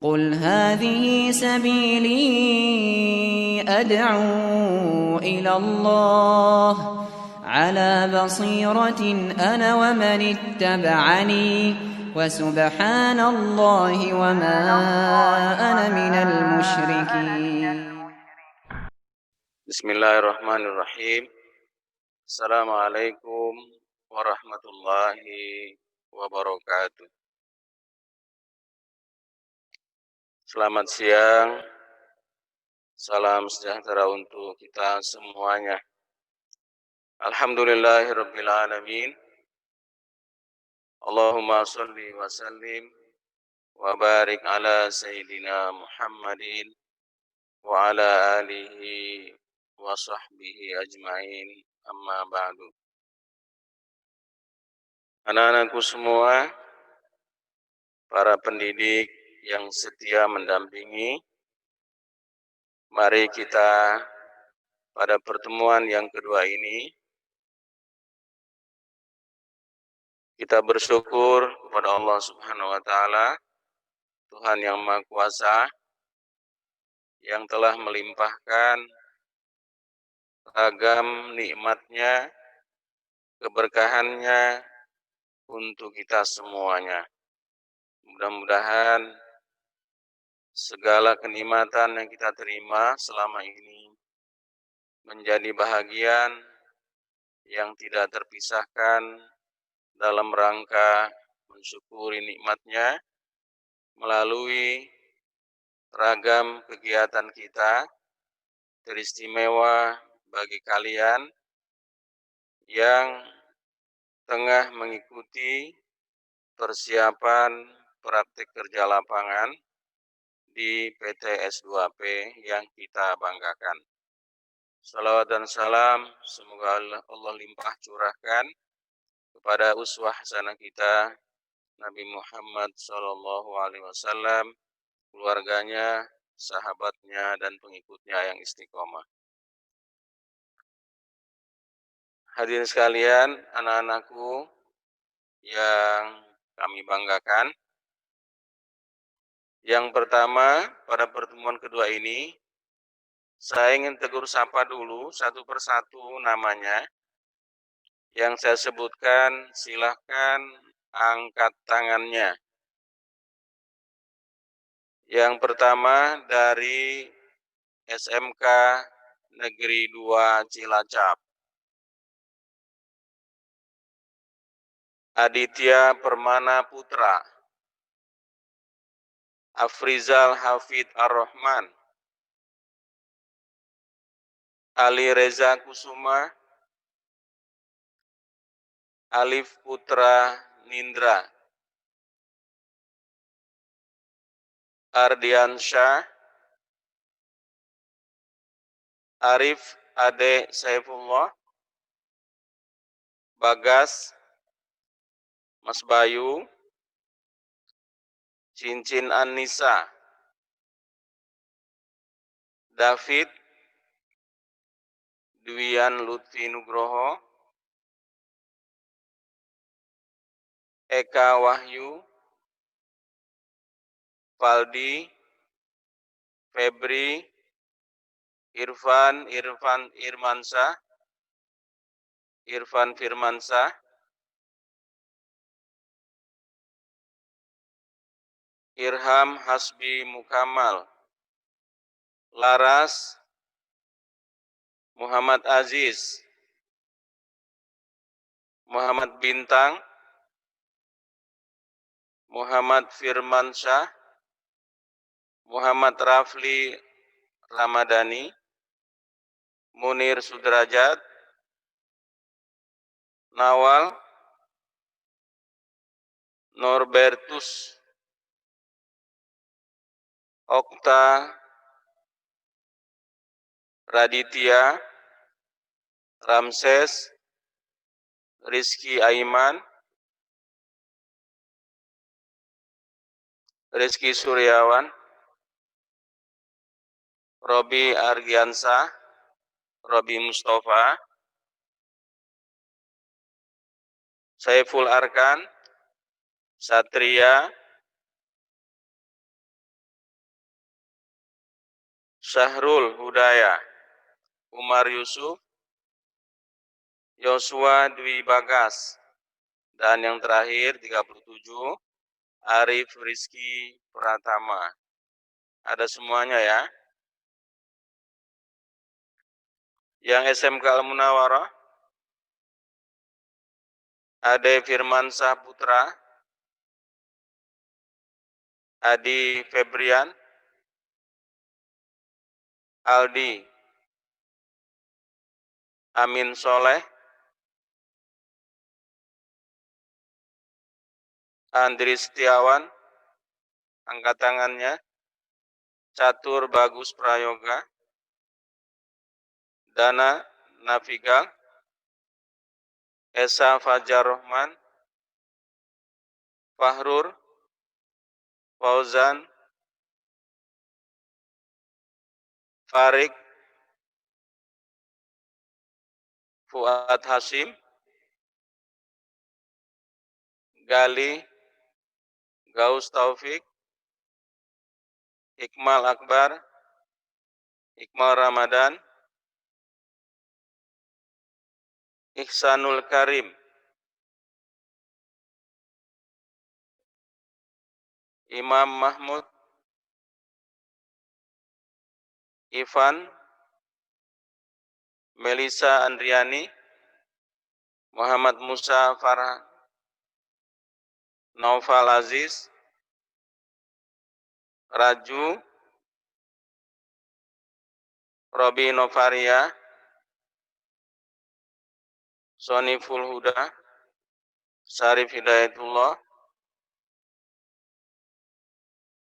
قل هذه سبيلي أدعو إلى الله على بصيرة أنا ومن اتبعني وسبحان الله وما أنا من المشركين. Bismillahirrahmanirrahim. Assalamualaikum warahmatullahi wabarakatuh. Selamat siang. Salam sejahtera untuk kita semuanya. Alhamdulillahirabbil alamin. Allahumma shalli wa sallim wa barik ala sayyidina Muhammadin wa ala alihi wa sahbihi ajmain. Amma ba'du. Anak-anakku semua, para pendidik yang setia mendampingi, mari kita pada pertemuan yang kedua ini, kita bersyukur kepada Allah Subhanahu wa Ta'ala, Tuhan yang Maha Kuasa, yang telah melimpahkan ragam nikmatnya, keberkahannya untuk kita semuanya. Mudah-mudahan segala kenikmatan yang kita terima selama ini menjadi bahagian yang tidak terpisahkan dalam rangka mensyukuri nikmatnya melalui ragam kegiatan kita, teristimewa bagi kalian yang tengah mengikuti persiapan praktik kerja lapangan di PT S2P yang kita banggakan. Salawat dan salam semoga Allah limpah curahkan kepada uswah hasanah kita Nabi Muhammad SAW, keluarganya, sahabatnya, dan pengikutnya yang istiqomah. Hadirin sekalian, anak-anakku yang kami banggakan, yang pertama pada pertemuan kedua ini, saya ingin tegur sapa dulu satu persatu namanya. Yang saya sebutkan, silahkan angkat tangannya. Yang pertama dari SMK Negeri 2 Cilacap, Aditya Permana Putra, Afrizal Hafid Ar-Rahman, Ali Reza Kusuma, Alif Putra Nindra, Ardiansyah, Arif Ade Saifullah, Bagas, Mas Bayu, Cincin Anissa, David, Dwian Lutfi Nugroho, Eka Wahyu, Faldi, Febri, Irfan Firmansyah, Irham Hasbi Mukamal, Laras, Muhammad Aziz, Muhammad Bintang, Muhammad Firmansyah, Muhammad Rafli Ramadhani, Munir Sudrajat, Nawal, Norbertus, Okta, Raditya, Ramses, Rizky Aiman, Rizky Suryawan, Robi Argiansa, Robi Mustafa, Saiful Arkan, Satria, Syahrul Hudaya, Umar Yusuf, Yosua Dwi Bagas, dan yang terakhir 37, Arif Rizky Pratama. Ada semuanya ya. Yang SMK Al-Munawarah, Ade Firman Saputra, Adi Febrian, Aldi Amin Soleh, Andri Setiawan, angkat tangannya, Catur Bagus Prayoga, Dana Nafigal, Esa Fajar Rohman, Fahrur, Fauzan, Farik, Fuad Hasim, Gali, Gaus Taufik, Ikmal Akbar, Ikmal Ramadan, Ihsanul Karim, Imam Mahmud, Ivan, Melisa Andriani, Muhammad Musa Farhan, Naufal Aziz, Raju, Robi Novaria, Soni Fulhuda, Syarif Hidayatullah,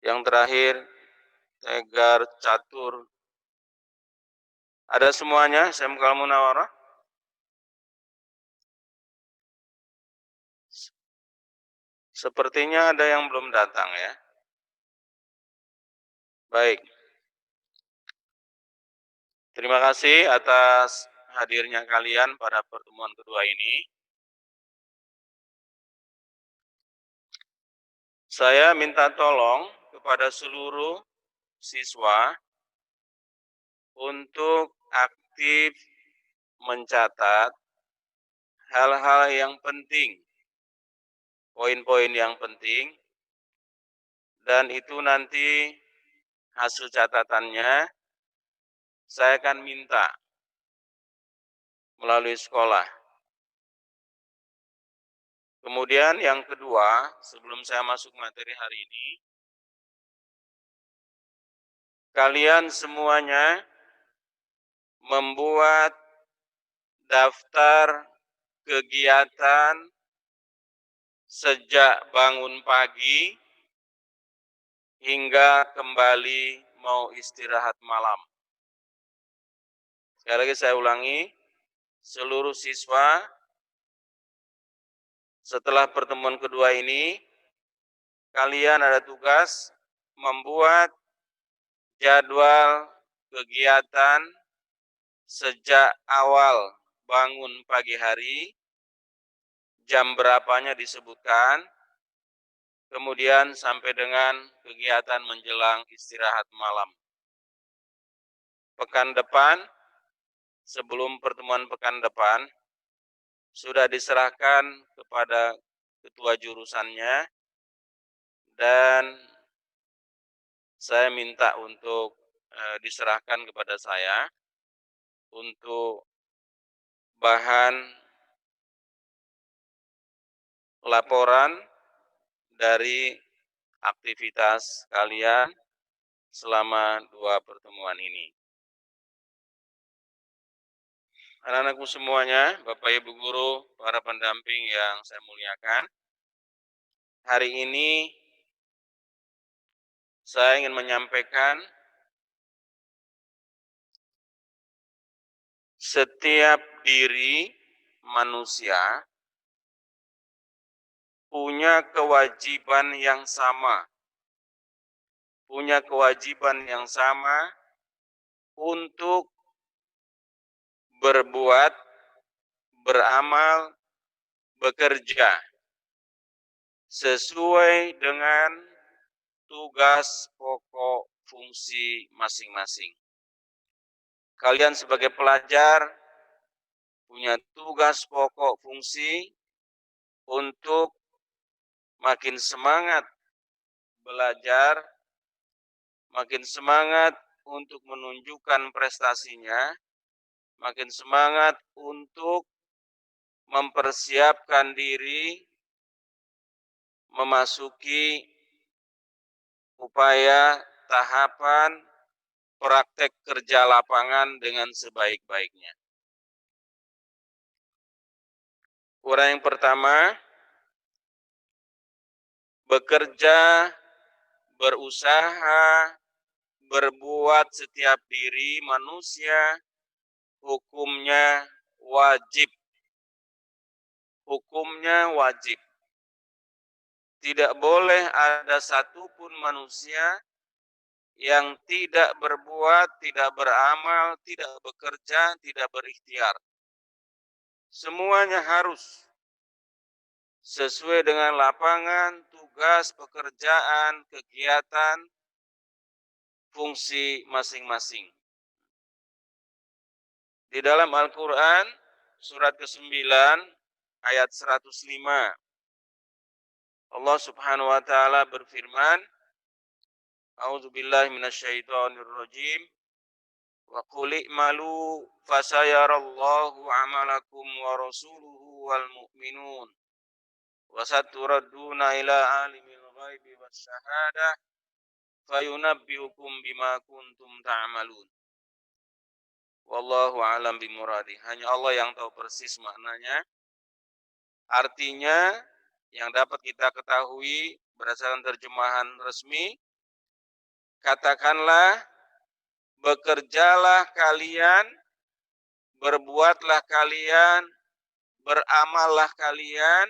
yang terakhir Tegar Catur. Ada semuanya SMK Al-Munawarah? Sepertinya ada yang belum datang ya. Baik. Terima kasih atas hadirnya kalian pada pertemuan kedua ini. Saya minta tolong kepada seluruh siswa untuk aktif mencatat hal-hal yang penting, poin-poin yang penting, dan itu nanti hasil catatannya saya akan minta melalui sekolah. Kemudian yang kedua, sebelum saya masuk materi hari ini, kalian semuanya membuat daftar kegiatan sejak bangun pagi hingga kembali mau istirahat malam. Sekali lagi saya ulangi, seluruh siswa setelah pertemuan kedua ini, kalian ada tugas membuat jadwal kegiatan sejak awal bangun pagi hari, jam berapanya disebutkan, kemudian sampai dengan kegiatan menjelang istirahat malam. Pekan depan, sebelum pertemuan pekan depan, sudah diserahkan kepada ketua jurusannya, dan saya minta untuk diserahkan kepada saya untuk bahan laporan dari aktivitas kalian selama 2 pertemuan ini. Anak-anakku semuanya, Bapak Ibu Guru, para pendamping yang saya muliakan, hari ini saya ingin menyampaikan setiap diri manusia punya kewajiban yang sama. Punya kewajiban yang sama untuk berbuat, beramal, bekerja sesuai dengan tugas pokok fungsi masing-masing. Kalian sebagai pelajar punya tugas pokok fungsi untuk makin semangat belajar, makin semangat untuk menunjukkan prestasinya, makin semangat untuk mempersiapkan diri memasuki upaya tahapan praktek kerja lapangan dengan sebaik-baiknya. Uraian yang pertama, bekerja, berusaha, berbuat setiap diri manusia, hukumnya wajib. Hukumnya wajib. Tidak boleh ada satupun manusia yang tidak berbuat, tidak beramal, tidak bekerja, tidak berikhtiar. Semuanya harus sesuai dengan lapangan, tugas, pekerjaan, kegiatan, fungsi masing-masing. Di dalam Al-Quran, surat ke-9, ayat 105, Allah subhanahu wa ta'ala berfirman, A'udzubillahi minasyaitonirrajim, wa qul i'malu fasayarallahu amalakum wa rasuluhu wal mu'minun wa saturadduna ila alimil ghaibi wasyahadah fayunabbiukum bima kuntum ta'malun. Wallahu a'lam bimuradi. Hanya Allah yang tahu persis maknanya. Artinya yang dapat kita ketahui berdasarkan terjemahan resmi, katakanlah, bekerjalah kalian, berbuatlah kalian, beramallah kalian,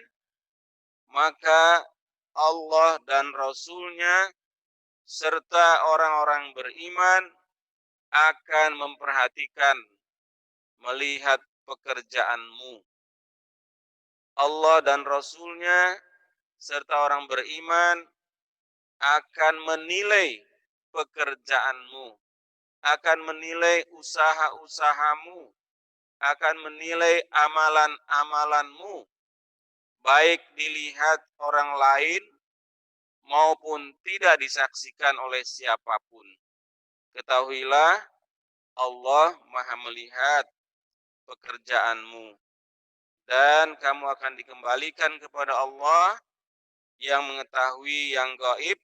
maka Allah dan Rasul-Nya serta orang-orang beriman akan memperhatikan, melihat pekerjaanmu. Allah dan Rasul-Nya serta orang beriman akan menilai pekerjaanmu, akan menilai usaha-usahamu, akan menilai amalan-amalanmu, baik dilihat orang lain maupun tidak disaksikan oleh siapapun. Ketahuilah, Allah Maha melihat pekerjaanmu, dan kamu akan dikembalikan kepada Allah yang mengetahui yang gaib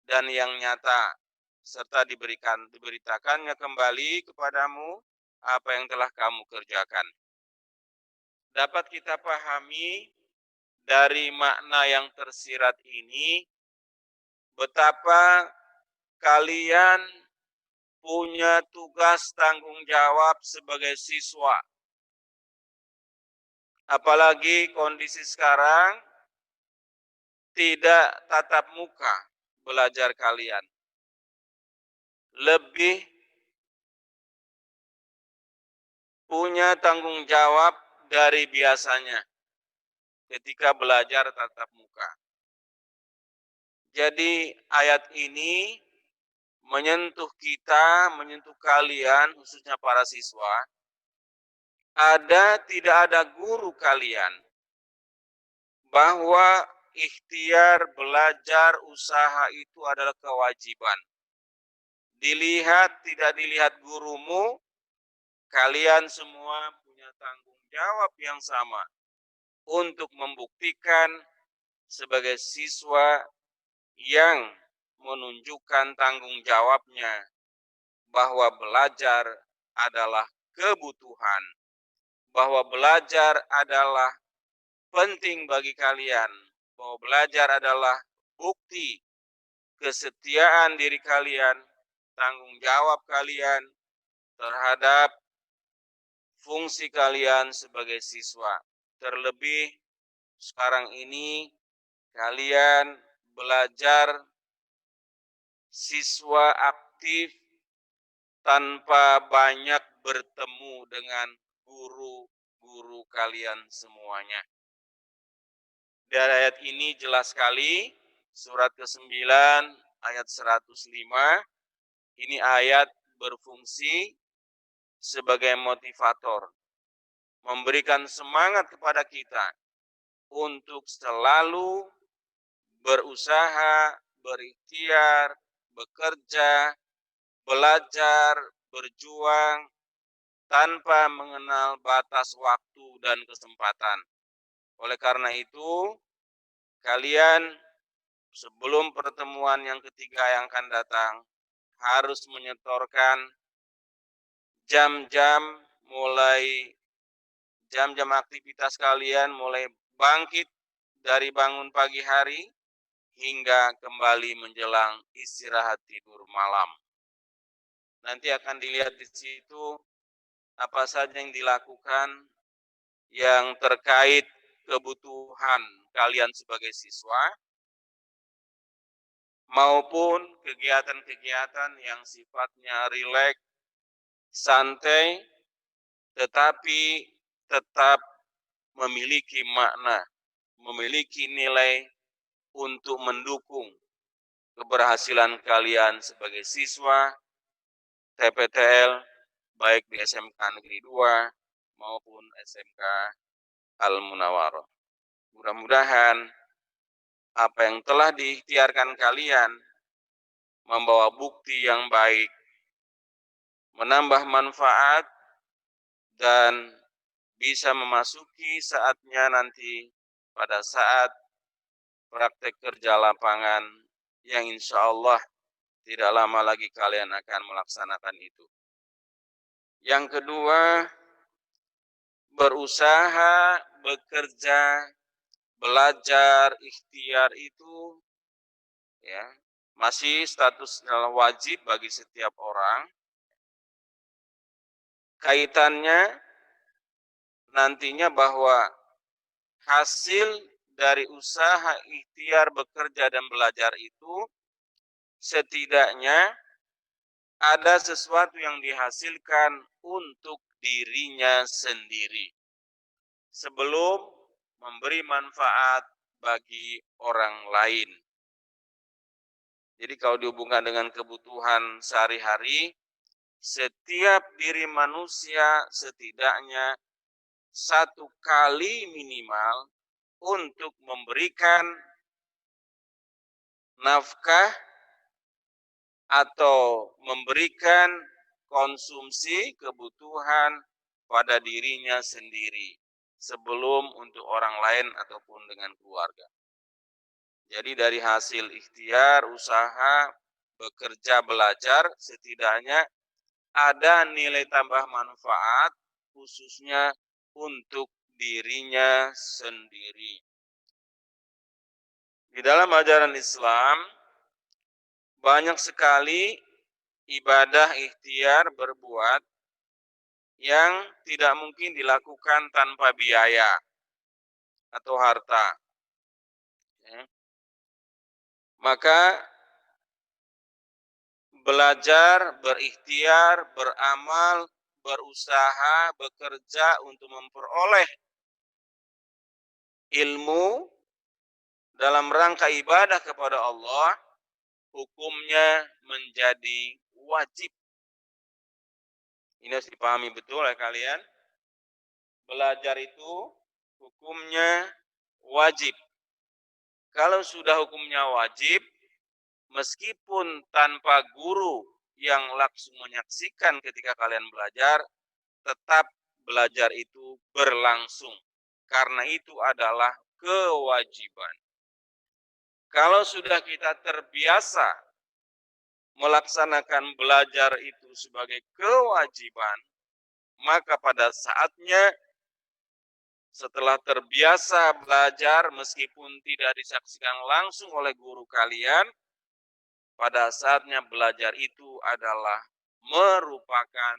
dan yang nyata, serta diberitakannya kembali kepadamu apa yang telah kamu kerjakan. Dapat kita pahami dari makna yang tersirat ini, betapa kalian punya tugas tanggung jawab sebagai siswa. Apalagi kondisi sekarang tidak tatap muka belajar kalian. Lebih punya tanggung jawab dari biasanya ketika belajar tatap muka. Jadi ayat ini menyentuh kita, menyentuh kalian, khususnya para siswa. Tidak ada guru kalian bahwa ikhtiar, belajar, usaha itu adalah kewajiban. Dilihat, tidak dilihat gurumu, kalian semua punya tanggung jawab yang sama untuk membuktikan sebagai siswa yang menunjukkan tanggung jawabnya bahwa belajar adalah kebutuhan, bahwa belajar adalah penting bagi kalian, bahwa belajar adalah bukti kesetiaan diri kalian, tanggung jawab kalian terhadap fungsi kalian sebagai siswa. Terlebih sekarang ini kalian belajar siswa aktif tanpa banyak bertemu dengan guru-guru kalian semuanya. Dari ayat ini jelas sekali, surat ke-9 ayat 105, ini ayat berfungsi sebagai motivator, memberikan semangat kepada kita untuk selalu berusaha, berikhtiar, bekerja, belajar, berjuang tanpa mengenal batas waktu dan kesempatan. Oleh karena itu, kalian sebelum pertemuan yang ketiga yang akan datang harus menyetorkan jam-jam mulai jam-jam aktivitas kalian mulai bangkit dari bangun pagi hari hingga kembali menjelang istirahat tidur malam. Nanti akan dilihat di situ apa saja yang dilakukan yang terkait kebutuhan kalian sebagai siswa maupun kegiatan-kegiatan yang sifatnya rileks, santai, tetapi tetap memiliki makna, memiliki nilai untuk mendukung keberhasilan kalian sebagai siswa TPTL, baik di SMK Negeri 2 maupun SMK Al-Munawwaroh. Mudah-mudahan apa yang telah diikhtiarkan kalian membawa bukti yang baik, menambah manfaat, dan bisa memasuki saatnya nanti pada saat praktek kerja lapangan yang insya Allah tidak lama lagi kalian akan melaksanakan itu. Yang kedua, berusaha, bekerja, belajar, ikhtiar itu ya masih status wajib bagi setiap orang. Kaitannya nantinya bahwa hasil dari usaha, ikhtiar, bekerja, dan belajar itu setidaknya ada sesuatu yang dihasilkan untuk dirinya sendiri sebelum memberi manfaat bagi orang lain. Jadi kalau dihubungkan dengan kebutuhan sehari-hari, setiap diri manusia setidaknya satu kali minimal untuk memberikan nafkah atau memberikan konsumsi kebutuhan pada dirinya sendiri sebelum untuk orang lain ataupun dengan keluarga. Jadi dari hasil ikhtiar, usaha, bekerja, belajar, setidaknya ada nilai tambah manfaat khususnya untuk dirinya sendiri. Di dalam ajaran Islam, banyak sekali ibadah ikhtiar berbuat yang tidak mungkin dilakukan tanpa biaya atau harta. Maka belajar, berikhtiar, beramal, berusaha, bekerja untuk memperoleh ilmu dalam rangka ibadah kepada Allah, hukumnya menjadi wajib. Ini harus dipahami betul oleh kalian. Belajar itu hukumnya wajib. Kalau sudah hukumnya wajib, meskipun tanpa guru yang langsung menyaksikan ketika kalian belajar, tetap belajar itu berlangsung. Karena itu adalah kewajiban. Kalau sudah kita terbiasa melaksanakan belajar itu sebagai kewajiban, maka pada saatnya setelah terbiasa belajar meskipun tidak disaksikan langsung oleh guru kalian, pada saatnya belajar itu adalah merupakan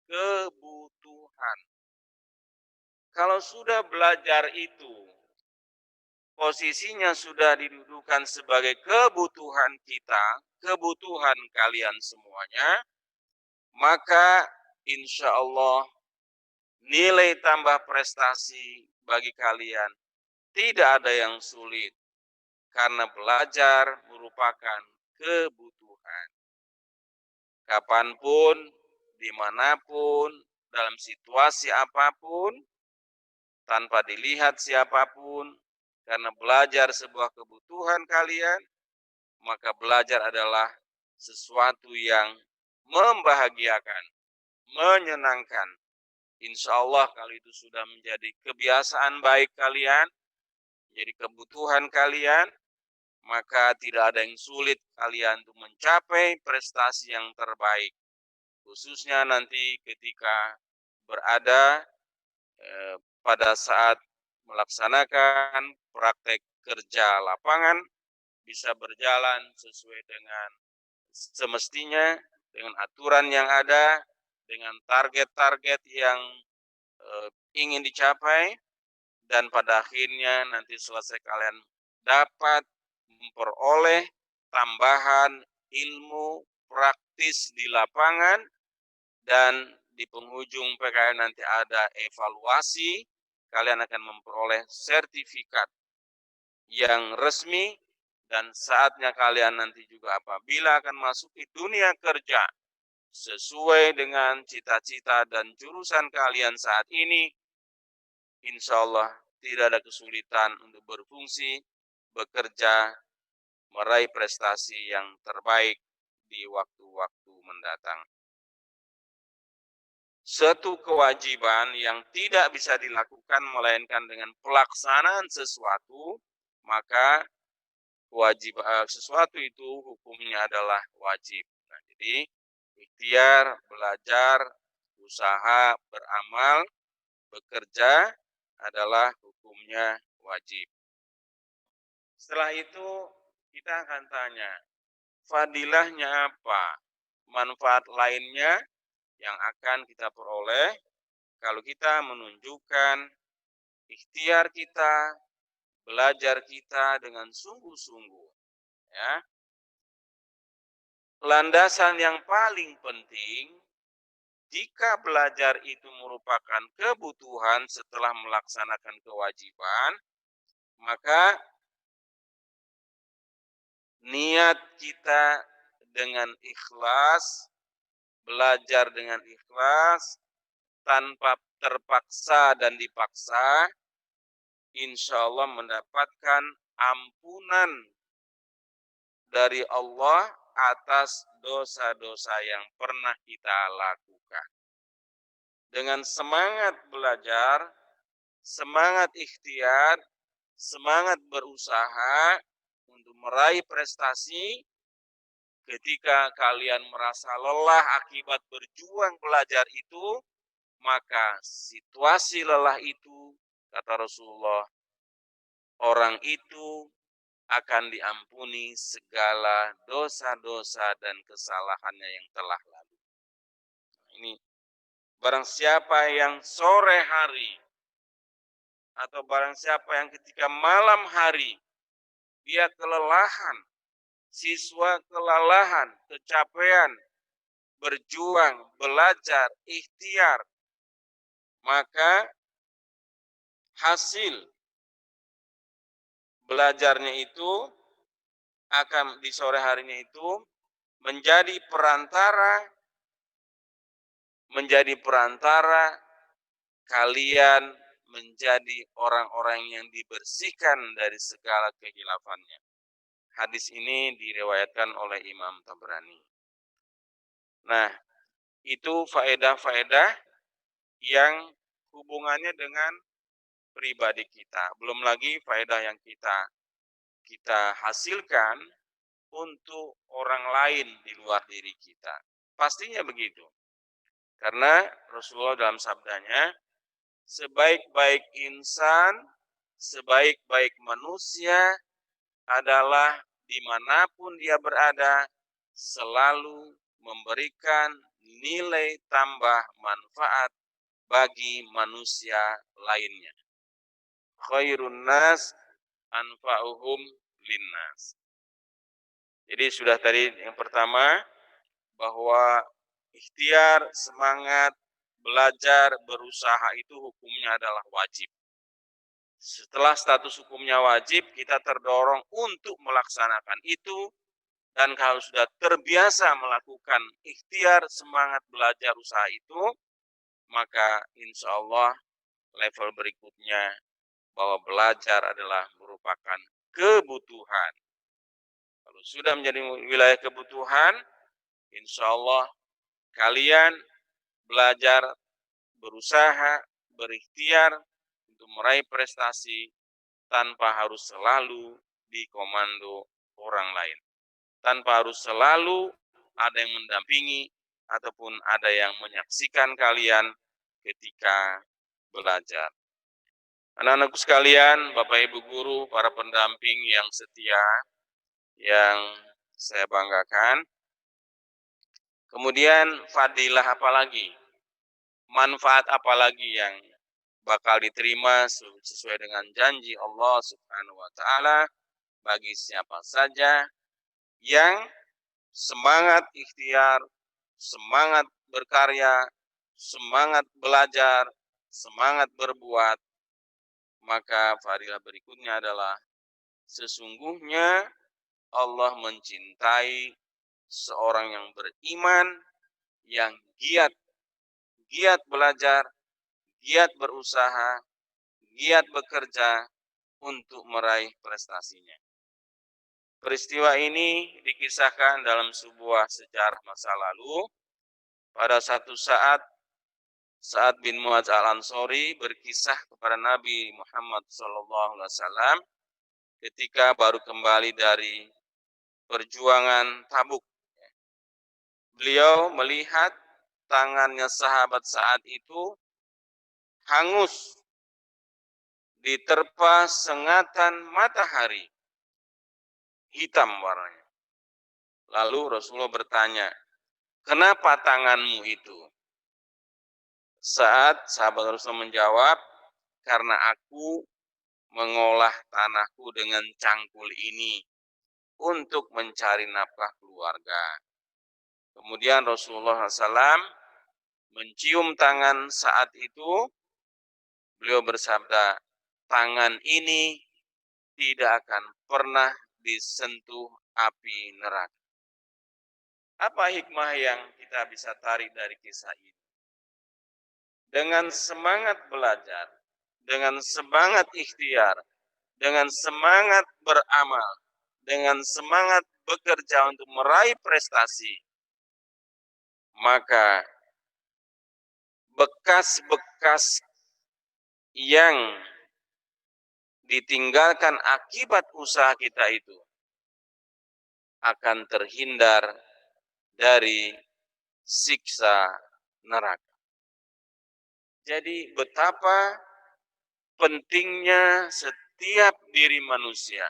kebutuhan. Kalau sudah belajar itu, posisinya sudah didudukan sebagai kebutuhan kita, kebutuhan kalian semuanya, maka insya Allah nilai tambah prestasi bagi kalian tidak ada yang sulit. Karena belajar merupakan kebutuhan. Kapanpun, dimanapun, dalam situasi apapun, tanpa dilihat siapapun, karena belajar sebuah kebutuhan kalian, maka belajar adalah sesuatu yang membahagiakan, menyenangkan. Insya Allah kalau itu sudah menjadi kebiasaan baik kalian, jadi kebutuhan kalian, maka tidak ada yang sulit kalian untuk mencapai prestasi yang terbaik. Khususnya nanti ketika berada pada saat melaksanakan praktek kerja lapangan, bisa berjalan sesuai dengan semestinya, dengan aturan yang ada, dengan target-target yang ingin dicapai, dan pada akhirnya nanti selesai kalian dapat memperoleh tambahan ilmu praktis di lapangan, dan di penghujung PKL nanti ada evaluasi, kalian akan memperoleh sertifikat yang resmi, dan saatnya kalian nanti juga apabila akan masuk di dunia kerja sesuai dengan cita-cita dan jurusan kalian saat ini, insya Allah tidak ada kesulitan untuk berfungsi, bekerja, meraih prestasi yang terbaik di waktu-waktu mendatang. Suatu kewajiban yang tidak bisa dilakukan melainkan dengan pelaksanaan sesuatu, maka sesuatu itu hukumnya adalah wajib. Nah, jadi ikhtiar, belajar, usaha, beramal, bekerja adalah hukumnya wajib. Setelah itu kita akan tanya, fadilahnya apa? Manfaat lainnya yang akan kita peroleh kalau kita menunjukkan ikhtiar kita, belajar kita dengan sungguh-sungguh, ya. Landasan yang paling penting, jika belajar itu merupakan kebutuhan setelah melaksanakan kewajiban, maka niat kita dengan ikhlas, belajar dengan ikhlas, tanpa terpaksa dan dipaksa, insya Allah mendapatkan ampunan dari Allah atas dosa-dosa yang pernah kita lakukan. Dengan semangat belajar, semangat ikhtiar, semangat berusaha untuk meraih prestasi, ketika kalian merasa lelah akibat berjuang belajar itu, maka situasi lelah itu, kata Rasulullah, orang itu akan diampuni segala dosa-dosa dan kesalahannya yang telah lalu. Ini barang siapa yang sore hari atau barang siapa yang ketika malam hari dia kelelahan, siswa kelelahan, kecapean, berjuang, belajar, ikhtiar, maka hasil belajarnya itu akan di sore harinya itu menjadi perantara kalian menjadi orang-orang yang dibersihkan dari segala kehilafannya. Hadis ini diriwayatkan oleh Imam Tabrani. Nah, itu faedah-faedah yang hubungannya dengan pribadi kita. Belum lagi faedah yang kita hasilkan untuk orang lain di luar diri kita. Pastinya begitu. Karena Rasulullah dalam sabdanya, sebaik-baik insan, sebaik-baik manusia adalah dimanapun dia berada, selalu memberikan nilai tambah manfaat bagi manusia lainnya. Khairun nas anfa'uhum linnas. Jadi sudah tadi yang pertama, bahwa ikhtiar, semangat, belajar, berusaha itu hukumnya adalah wajib. Setelah status hukumnya wajib, kita terdorong untuk melaksanakan itu, dan kalau sudah terbiasa melakukan ikhtiar, semangat, belajar, usaha itu, maka insya Allah level berikutnya bahwa belajar adalah merupakan kebutuhan. Kalau sudah menjadi wilayah kebutuhan, insya Allah kalian belajar, berusaha, berikhtiar untuk meraih prestasi tanpa harus selalu dikomando orang lain. Tanpa harus selalu ada yang mendampingi ataupun ada yang menyaksikan kalian ketika belajar. Anak-anakku sekalian, Bapak Ibu guru, para pendamping yang setia, yang saya banggakan. Kemudian fadilah apa lagi? Manfaat apa lagi yang bakal diterima sesuai dengan janji Allah Subhanahu wa taala bagi siapa saja yang semangat ikhtiar, semangat berkarya, semangat belajar, semangat berbuat, maka fadilah berikutnya adalah sesungguhnya Allah mencintai seorang yang beriman, yang giat belajar, giat berusaha, giat bekerja untuk meraih prestasinya. Peristiwa ini dikisahkan dalam sebuah sejarah masa lalu. Pada satu saat, Sa'ad bin Mu'adz al-Ansori berkisah kepada Nabi Muhammad SAW ketika baru kembali dari perjuangan Tabuk. Beliau melihat tangannya sahabat saat itu hangus diterpa sengatan matahari hitam warnanya. Lalu Rasulullah bertanya, "Kenapa tanganmu itu?" Saat sahabat Rasulullah menjawab, "Karena aku mengolah tanahku dengan cangkul ini untuk mencari nafkah keluarga." Kemudian Rasulullah SAW mencium tangan saat itu, beliau bersabda, "Tangan ini tidak akan pernah disentuh api neraka." Apa hikmah yang kita bisa tarik dari kisah ini? Dengan semangat belajar, dengan semangat ikhtiar, dengan semangat beramal, dengan semangat bekerja untuk meraih prestasi, maka bekas-bekas yang ditinggalkan akibat usaha kita itu akan terhindar dari siksa neraka. Jadi betapa pentingnya setiap diri manusia,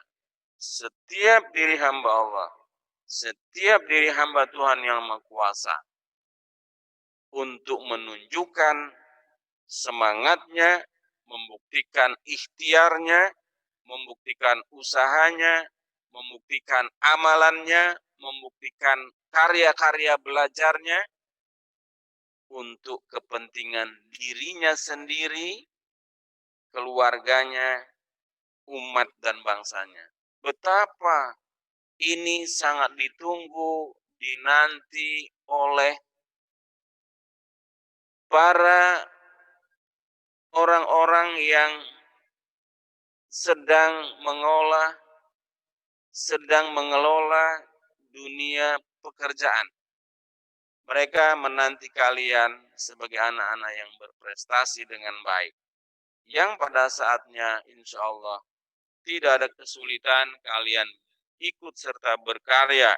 setiap diri hamba Allah, setiap diri hamba Tuhan yang Maha Kuasa untuk menunjukkan semangatnya, membuktikan ikhtiarnya, membuktikan usahanya, membuktikan amalannya, membuktikan karya-karya belajarnya untuk kepentingan dirinya sendiri, keluarganya, umat dan bangsanya. Betapa ini sangat ditunggu, dinanti oleh para orang-orang yang sedang mengelola dunia pekerjaan. Mereka menanti kalian sebagai anak-anak yang berprestasi dengan baik. Yang pada saatnya insya Allah tidak ada kesulitan kalian ikut serta berkarya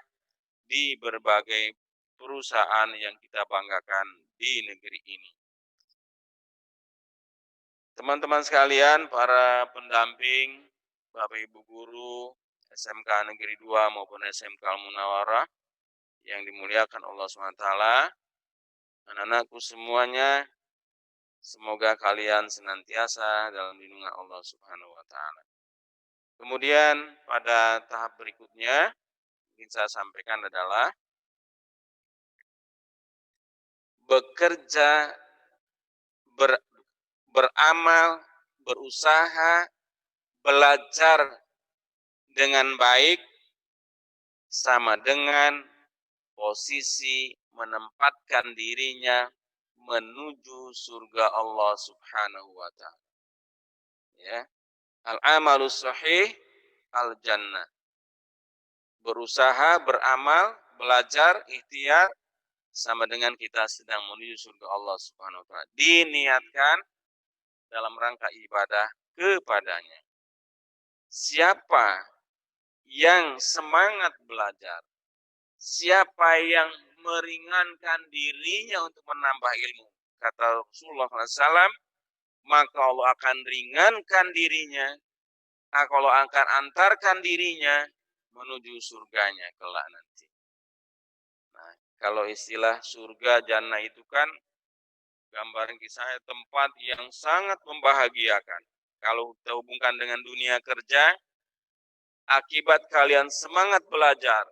di berbagai perusahaan yang kita banggakan di negeri ini. Teman-teman sekalian, para pendamping, Bapak Ibu guru, SMK Negeri 2 maupun SMK Al-Munawarah, yang dimuliakan Allah SWT, anak-anakku semuanya, semoga kalian senantiasa dalam lindungan Allah Subhanahu wa taala. Kemudian pada tahap berikutnya ingin saya sampaikan adalah bekerja, beramal, berusaha, belajar dengan baik sama dengan posisi menempatkan dirinya, menuju surga Allah Subhanahu wa taala. Ya. Al-amalus sahih al-jannah. Berusaha, beramal, belajar, ikhtiar sama dengan kita sedang menuju surga Allah Subhanahu wa taala. Diniatkan dalam rangka ibadah kepadanya. Siapa yang semangat belajar, siapa yang meringankan dirinya untuk menambah ilmu, kata Rasulullah SAW, maka Allah akan ringankan dirinya, Allah akan antarkan dirinya menuju surganya kelak nanti. Nah, kalau istilah surga jannah itu kan gambaran kisahnya tempat yang sangat membahagiakan. Kalau kita hubungkan dengan dunia kerja, akibat kalian semangat belajar,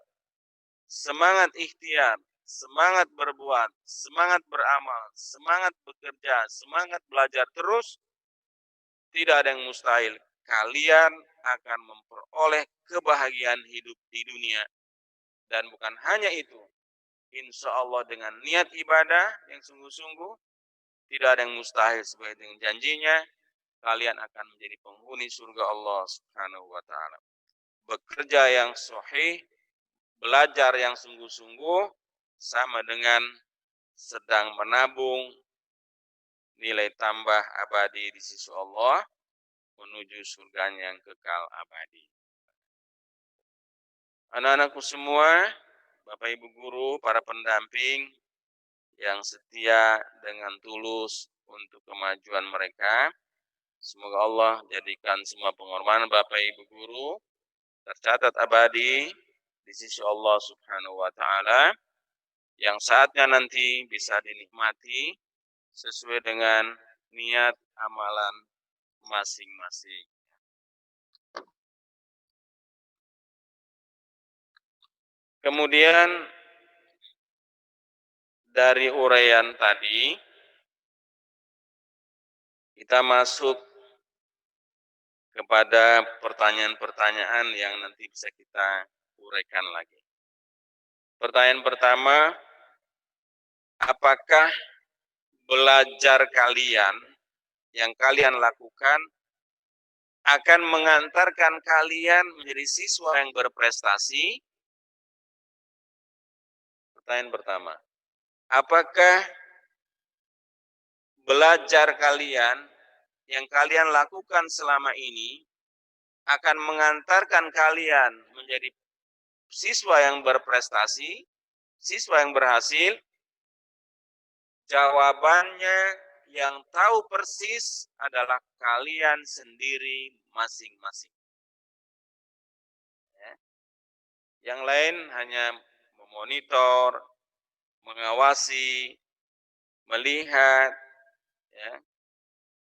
semangat ikhtiar, semangat berbuat, semangat beramal, semangat bekerja, semangat belajar terus, tidak ada yang mustahil. Kalian akan memperoleh kebahagiaan hidup di dunia. Dan bukan hanya itu, insya Allah dengan niat ibadah yang sungguh-sungguh, tidak ada yang mustahil sesuai dengan janjinya, kalian akan menjadi penghuni surga Allah Subhanahu wa taala. Bekerja yang sahih, belajar yang sungguh-sungguh sama dengan sedang menabung nilai tambah abadi di sisi Allah menuju surganya yang kekal abadi. Anak-anakku semua, Bapak Ibu guru, para pendamping yang setia dengan tulus untuk kemajuan mereka, semoga Allah jadikan semua pengorbanan Bapak Ibu guru tercatat abadi di sisi Allah Subhanahu wa taala yang saatnya nanti bisa dinikmati sesuai dengan niat amalan masing-masing. Kemudian dari uraian tadi kita masuk kepada pertanyaan-pertanyaan yang nanti bisa kita uraikan lagi. Pertanyaan pertama, apakah belajar kalian yang kalian lakukan akan mengantarkan kalian menjadi siswa yang berprestasi? Pertanyaan pertama, apakah belajar kalian yang kalian lakukan selama ini akan mengantarkan kalian menjadi siswa yang berprestasi, siswa yang berhasil? Jawabannya yang tahu persis adalah kalian sendiri masing-masing. Ya. Yang lain hanya memonitor, mengawasi, melihat, ya,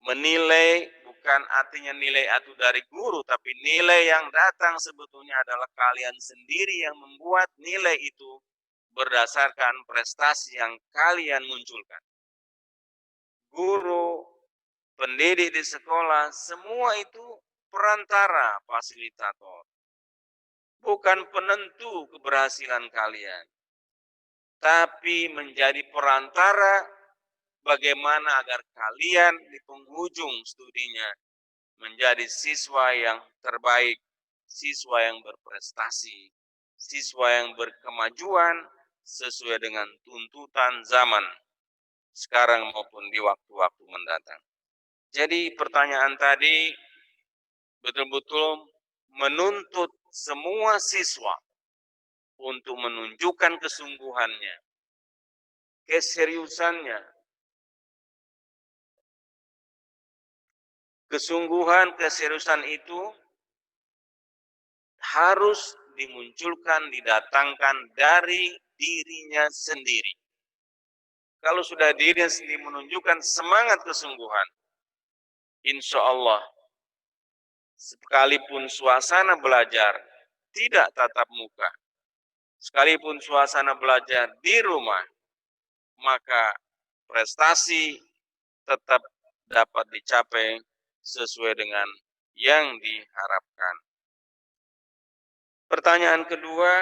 menilai, bukan artinya nilai itu dari guru, tapi nilai yang datang sebetulnya adalah kalian sendiri yang membuat nilai itu berdasarkan prestasi yang kalian munculkan. Guru, pendidik di sekolah, semua itu perantara, fasilitator. Bukan penentu keberhasilan kalian, tapi menjadi perantara bagaimana agar kalian di penghujung studinya menjadi siswa yang terbaik, siswa yang berprestasi, siswa yang berkemajuan sesuai dengan tuntutan zaman sekarang maupun di waktu-waktu mendatang. Jadi pertanyaan tadi betul-betul menuntut semua siswa untuk menunjukkan kesungguhannya, keseriusannya. Kesungguhan, keseriusan itu harus dimunculkan, didatangkan dari dirinya sendiri. Kalau sudah dirinya sendiri menunjukkan semangat kesungguhan, insya Allah, sekalipun suasana belajar tidak tatap muka, sekalipun suasana belajar di rumah, maka prestasi tetap dapat dicapai sesuai dengan yang diharapkan. Pertanyaan kedua,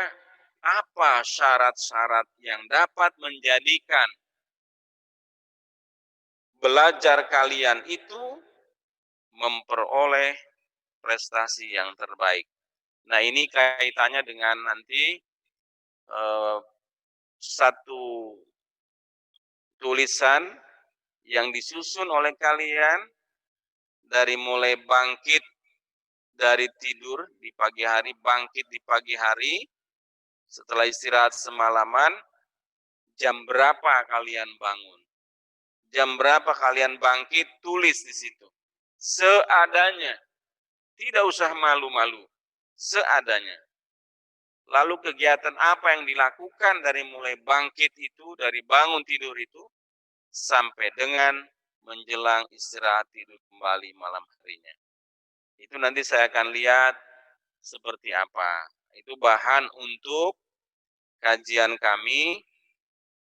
apa syarat-syarat yang dapat menjadikan belajar kalian itu memperoleh prestasi yang terbaik. Nah, ini kaitannya dengan nanti satu tulisan yang disusun oleh kalian dari mulai bangkit dari tidur di pagi hari, bangkit di pagi hari, setelah istirahat semalaman, jam berapa kalian bangun? Jam berapa kalian bangkit? Tulis di situ. Seadanya. Tidak usah malu-malu. Seadanya. Lalu kegiatan apa yang dilakukan dari mulai bangkit itu, dari bangun tidur itu, sampai dengan menjelang istirahat tidur kembali malam harinya. Itu nanti saya akan lihat seperti apa. Itu bahan untuk kajian kami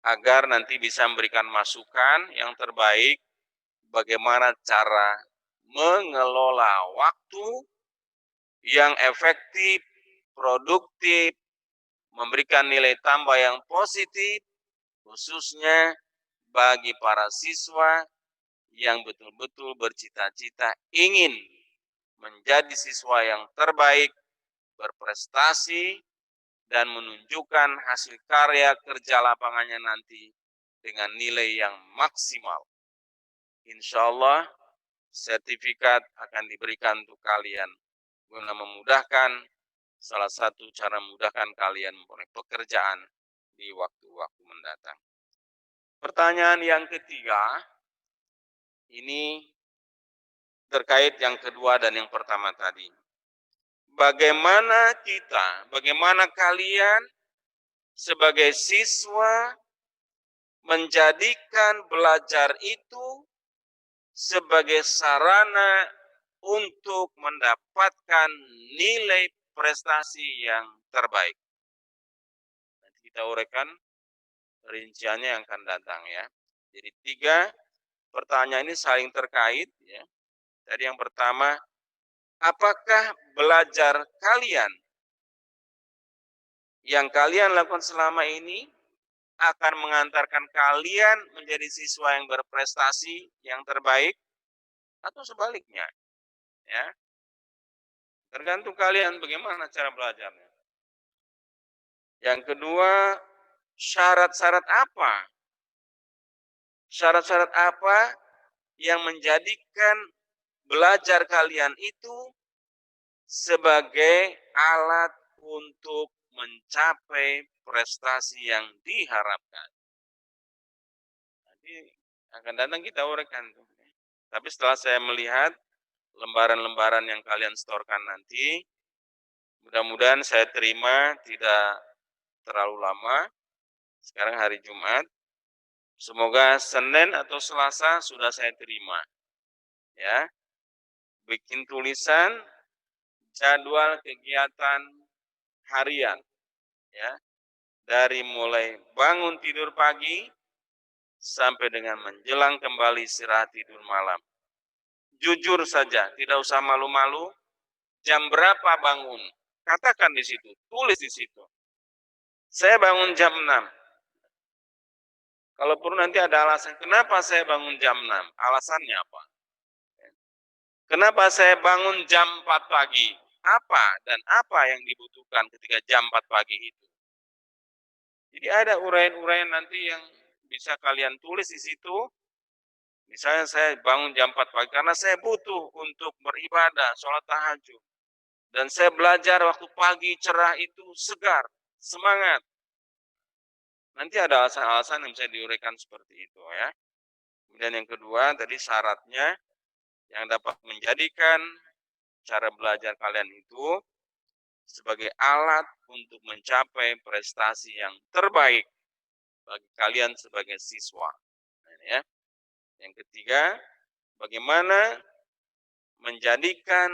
agar nanti bisa memberikan masukan yang terbaik bagaimana cara mengelola waktu yang efektif, produktif, memberikan nilai tambah yang positif, khususnya bagi para siswa yang betul-betul bercita-cita ingin menjadi siswa yang terbaik, berprestasi, dan menunjukkan hasil karya kerja lapangannya nanti dengan nilai yang maksimal. Insya Allah, sertifikat akan diberikan untuk kalian guna memudahkan, salah satu cara memudahkan kalian memperoleh pekerjaan di waktu-waktu mendatang. Pertanyaan yang ketiga, ini terkait yang kedua dan yang pertama tadi. Bagaimana kalian sebagai siswa menjadikan belajar itu sebagai sarana untuk mendapatkan nilai prestasi yang terbaik. Nanti kita uraikan rinciannya yang akan datang ya. Jadi 3 pertanyaan ini saling terkait ya. Tadi yang pertama, apakah belajar kalian yang kalian lakukan selama ini akan mengantarkan kalian menjadi siswa yang berprestasi yang terbaik atau sebaliknya ya. Tergantung kalian bagaimana cara belajarnya. Yang kedua, syarat-syarat apa? Syarat-syarat apa yang menjadikan belajar kalian itu sebagai alat untuk mencapai prestasi yang diharapkan. Nanti akan datang kita uraikan. Tapi setelah saya melihat lembaran-lembaran yang kalian setorkan nanti, mudah-mudahan saya terima tidak terlalu lama. Sekarang hari Jumat. Semoga Senin atau Selasa sudah saya terima. Ya. Bikin tulisan jadwal kegiatan harian ya. Dari mulai bangun tidur pagi sampai dengan menjelang kembali istirahat tidur malam. Jujur saja, tidak usah malu-malu. Jam berapa bangun? Katakan di situ, tulis di situ. Saya bangun jam 6. Kalau perlu nanti ada alasan, kenapa saya bangun jam 6? Alasannya apa? Kenapa saya bangun jam 4 pagi? Apa dan apa yang dibutuhkan ketika jam 4 pagi itu? Jadi ada uraian-uraian nanti yang bisa kalian tulis di situ. Misalnya saya bangun jam 4 pagi karena saya butuh untuk beribadah, sholat tahajud. Dan saya belajar waktu pagi cerah itu segar, semangat. Nanti ada alasan-alasan yang bisa diuraikan seperti itu ya. Kemudian yang kedua, tadi syaratnya yang dapat menjadikan cara belajar kalian itu sebagai alat untuk mencapai prestasi yang terbaik bagi kalian sebagai siswa. Nah, ini ya. Yang ketiga, bagaimana menjadikan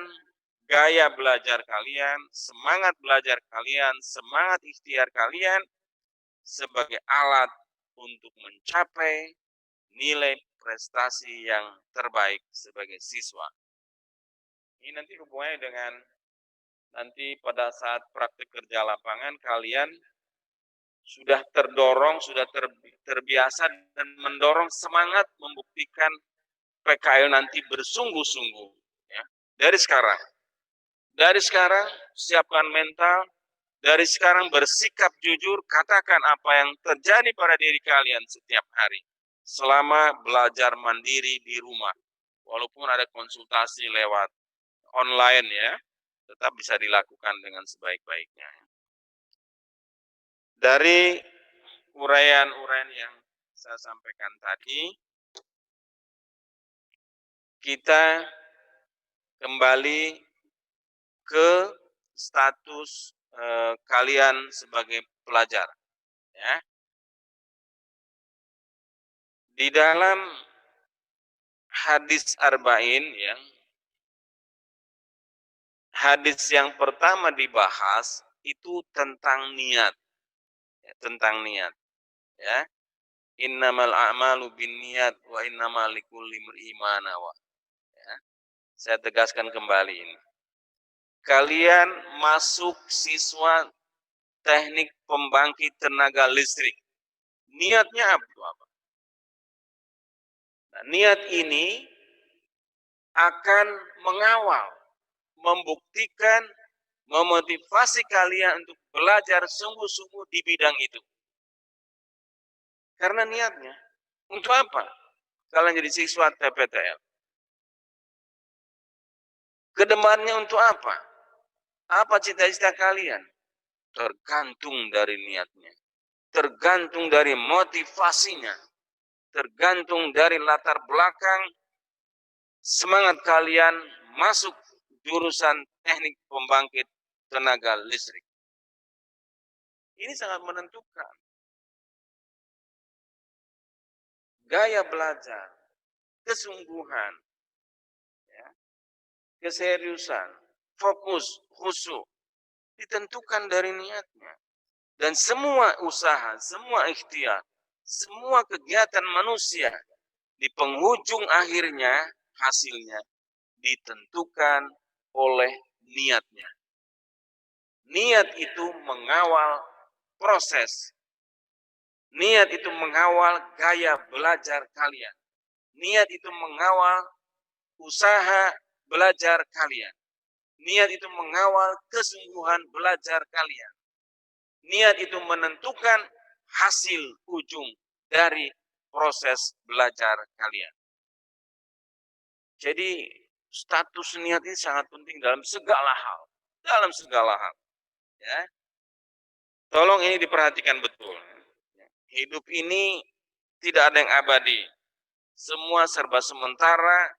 gaya belajar kalian, semangat belajar kalian, semangat ikhtiar kalian sebagai alat untuk mencapai nilai prestasi yang terbaik sebagai siswa. Ini nanti hubungannya dengan nanti pada saat praktik kerja lapangan kalian sudah terdorong, sudah terbiasa dan mendorong semangat membuktikan PKL nanti bersungguh-sungguh. Ya. Dari sekarang, siapkan mental, dari sekarang bersikap jujur, katakan apa yang terjadi pada diri kalian setiap hari. Selama belajar mandiri di rumah. Walaupun ada konsultasi lewat online ya, tetap bisa dilakukan dengan sebaik-baiknya. Dari uraian-uraian yang saya sampaikan tadi, kita kembali ke status kalian sebagai pelajar. Ya. Di dalam hadis arba'in, ya, hadis yang pertama dibahas itu tentang niat, ya, tentang niat. Ya. Innamal a'malu binniyat wa innamal likulli imri'in ma nawa. Ya. Saya tegaskan kembali ini. Kalian masuk siswa teknik pembangkit tenaga listrik. Niatnya apa? Nah, niat ini akan mengawal, membuktikan, memotivasi kalian untuk belajar sungguh-sungguh di bidang itu. Karena niatnya, untuk apa? Kalian jadi siswa TPTL. Kedepannya untuk apa? Apa cita-cita kalian? Tergantung dari niatnya. Tergantung dari motivasinya. Tergantung dari latar belakang semangat kalian masuk jurusan teknik pembangkit tenaga listrik. Ini sangat menentukan. Gaya belajar, kesungguhan, ya, keseriusan, fokus, khusyuk, ditentukan dari niatnya. Dan semua usaha, semua ikhtiar, semua kegiatan manusia, di penghujung akhirnya, hasilnya, ditentukan oleh niatnya. Niat itu mengawal proses. Niat itu mengawal gaya belajar kalian. Niat itu mengawal usaha belajar kalian. Niat itu mengawal kesungguhan belajar kalian. Niat itu menentukan hasil ujung dari proses belajar kalian. Jadi status niat ini sangat penting dalam segala hal. Dalam segala hal. Ya. Tolong ini diperhatikan betul. Hidup ini tidak ada yang abadi. Semua serba sementara,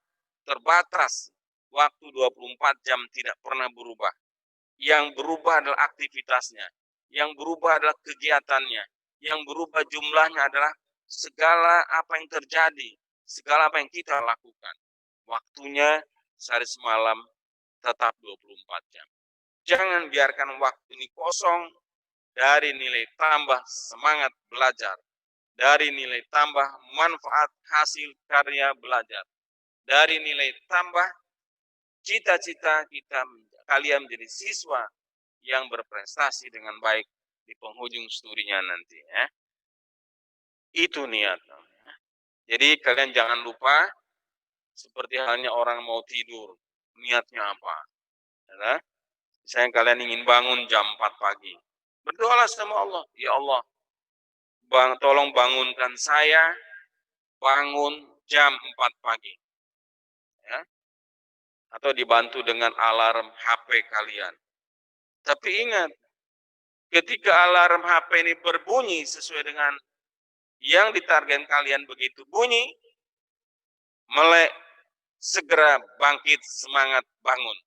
terbatas. Waktu 24 jam tidak pernah berubah. Yang berubah adalah aktivitasnya. Yang berubah adalah kegiatannya. Yang berubah jumlahnya adalah segala apa yang terjadi. Segala apa yang kita lakukan. Waktunya sehari semalam tetap 24 jam. Jangan biarkan waktu ini kosong dari nilai tambah semangat belajar. Dari nilai tambah manfaat hasil karya belajar. Dari nilai tambah cita-cita kita kalian menjadi siswa yang berprestasi dengan baik di penghujung studinya nanti. Ya. Itu niat. Jadi kalian jangan lupa, seperti halnya orang mau tidur, niatnya apa? Ya. Misalnya kalian ingin bangun jam 4 pagi. Berdoalah sama Allah. Ya Allah, tolong bangunkan saya bangun jam 4 pagi. Ya. Atau dibantu dengan alarm HP kalian. Tapi ingat, ketika alarm HP ini berbunyi sesuai dengan yang ditarget kalian begitu bunyi, melek, segera bangkit, semangat, bangun.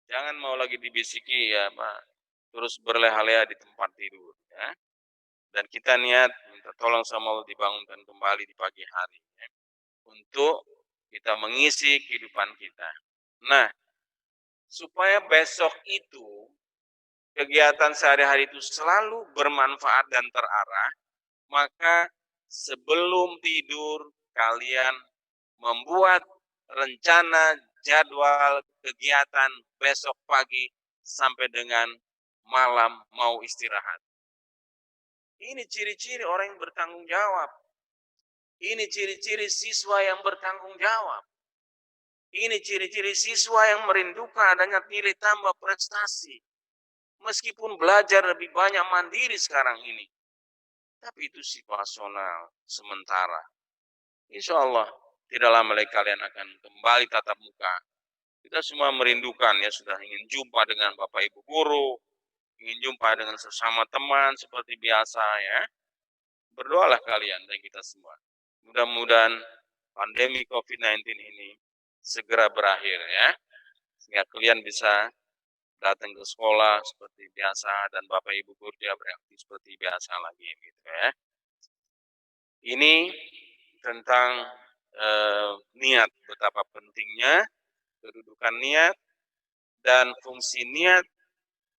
Jangan mau lagi dibisiki ya Pak, terus berleha-leha di tempat tidur. Ya. Dan kita niat minta tolong sama Allah dibangunkan kembali di pagi hari. Ya. Untuk kita mengisi kehidupan kita. Nah, supaya besok itu kegiatan sehari-hari itu selalu bermanfaat dan terarah, maka sebelum tidur kalian membuat rencana jadwal kegiatan besok pagi sampai dengan malam mau istirahat. Ini ciri-ciri orang yang bertanggung jawab. Ini ciri-ciri siswa yang bertanggung jawab. Ini ciri-ciri siswa yang merindukan adanya nilai tambah prestasi. Meskipun belajar lebih banyak mandiri sekarang ini. Tapi itu situasional, sementara. Insya Allah, tidak lama lagi kalian akan kembali tatap muka. Kita semua merindukan ya, sudah ingin jumpa dengan Bapak Ibu Guru, ingin jumpa dengan sesama teman seperti biasa ya. Berdoalah kalian dan kita semua. Mudah-mudahan pandemi COVID-19 ini segera berakhir ya. Sehingga kalian bisa datang ke sekolah seperti biasa dan Bapak Ibu Guru dia beraktif seperti biasa lagi gitu ya. Ini tentang niat, betapa pentingnya kedudukan niat, dan fungsi niat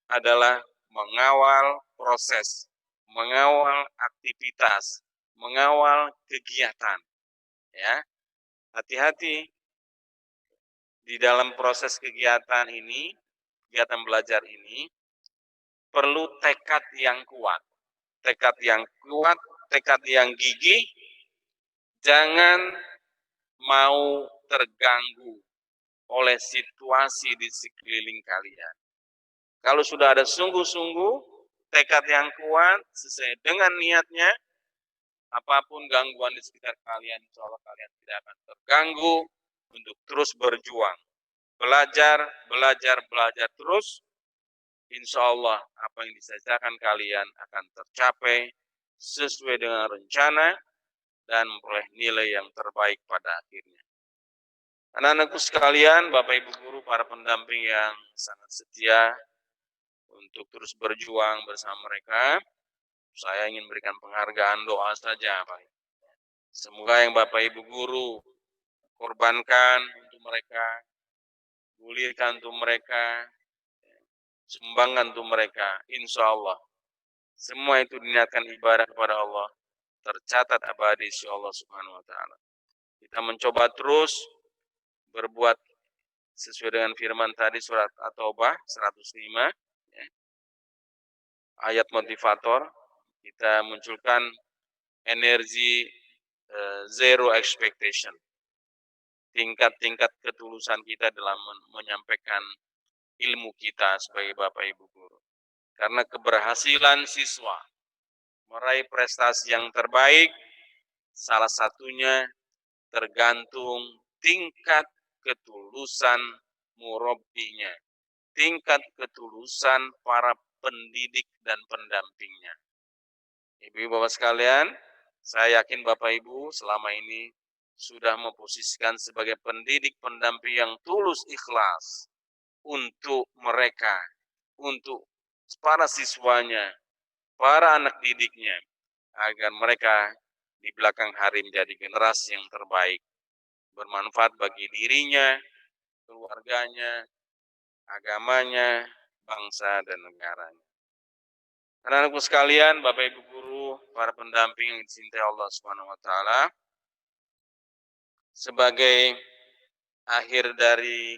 adalah mengawal proses, mengawal aktivitas, mengawal kegiatan. Ya, hati-hati di dalam proses kegiatan ini, kegiatan belajar ini perlu tekad yang kuat, tekad yang kuat, tekad yang gigih. Jangan mau terganggu oleh situasi di sekeliling kalian. Kalau sudah ada sungguh-sungguh, tekad yang kuat, sesuai dengan niatnya, apapun gangguan di sekitar kalian, insya Allah kalian tidak akan terganggu untuk terus berjuang. Belajar, belajar, belajar terus, insya Allah apa yang disajikan kalian akan tercapai sesuai dengan rencana dan memperoleh nilai yang terbaik pada akhirnya. Anak-anakku sekalian, Bapak Ibu Guru, para pendamping yang sangat setia untuk terus berjuang bersama mereka, saya ingin berikan penghargaan doa saja, Pak. Semoga yang Bapak Ibu Guru korbankan untuk mereka, gulirkan untuk mereka, sumbangkan untuk mereka, insya Allah. Semua itu diniatkan ibadah kepada Allah, tercatat abadi insya Allah Subhanahu wa Ta'ala. Kita mencoba terus berbuat sesuai dengan firman tadi surat At-Taubah 105 ya. Ayat motivator, kita munculkan energi zero expectation, tingkat-tingkat ketulusan kita dalam menyampaikan ilmu kita sebagai Bapak Ibu Guru. Karena keberhasilan siswa meraih prestasi yang terbaik, salah satunya tergantung tingkat ketulusan murabbinya, tingkat ketulusan para pendidik dan pendampingnya. Ibu-ibu Bapak sekalian, saya yakin Bapak Ibu selama ini sudah memposisikan sebagai pendidik pendamping yang tulus ikhlas untuk mereka, untuk para siswanya, para anak didiknya, agar mereka di belakang hari menjadi generasi yang terbaik, bermanfaat bagi dirinya, keluarganya, agamanya, bangsa, dan negaranya. Anak-anakku sekalian, Bapak Ibu Guru, para pendamping yang dicintai Allah Subhanahu wa Ta'ala, sebagai akhir dari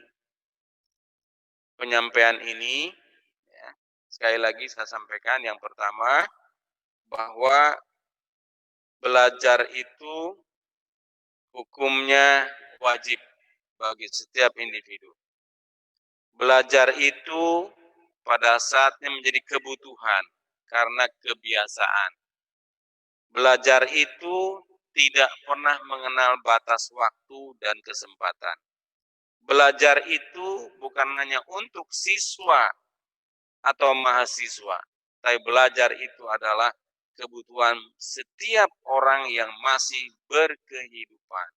penyampaian ini, ya, sekali lagi saya sampaikan yang pertama, bahwa belajar itu hukumnya wajib bagi setiap individu. Belajar itu pada saatnya menjadi kebutuhan karena kebiasaan. Belajar itu tidak pernah mengenal batas waktu dan kesempatan. Belajar itu bukan hanya untuk siswa atau mahasiswa, tapi belajar itu adalah kebutuhan setiap orang yang masih berkehidupan.